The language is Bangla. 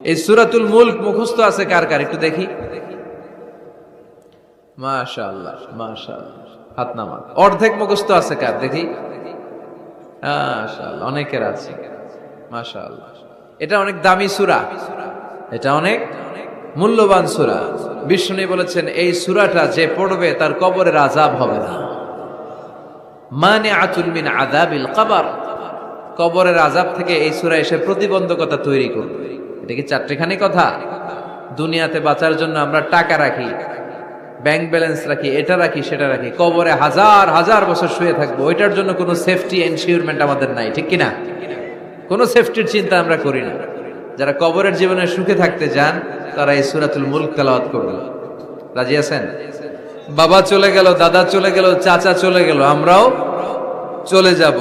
এই সূরাতুল মুলক মুখস্থ আছে কার কার একটু দেখি। মাশাআল্লাহ মাশাআল্লাহ, হাত নামান। অর্ধেক মুখস্থ আছে কার দেখি। মাশাআল্লাহ, অনেকের আছে মাশাআল্লাহ। এটা অনেক দামি সূরা, এটা অনেক মূল্যবান সূরা। বিষ্ণু বলেছেন এই সূরাটা যে পড়বে তার কবরের আযাব হবে না। মানিআতুল মিন আযাবিল কবর, কবরের আযাব থেকে এই সূরা এসে প্রতিবন্ধকতা তৈরি করবে। এটা কি চারটিখানি কথা? দুনিয়াতে বাঁচার জন্য আমরা টাকা রাখি, ব্যাংক ব্যালেন্স রাখি, এটা রাখি সেটা রাখি, কবরে হাজার হাজার বছর শুয়ে থাকবো, ওইটার জন্য কোনো সেফটি এনশিওরমেন্ট আমাদের নাই, ঠিক কিনা? কোনো সেফটির চিন্তা আমরা করি না। যারা কবরের জীবনে সুখে থাকতে চান তারা এই সূরাতুল মুলক তেলাওয়াত করবেন। রাজি আছেন? বাবা চলে গেল, দাদা চলে গেল, চাচা চলে গেল, আমরাও চলে যাব।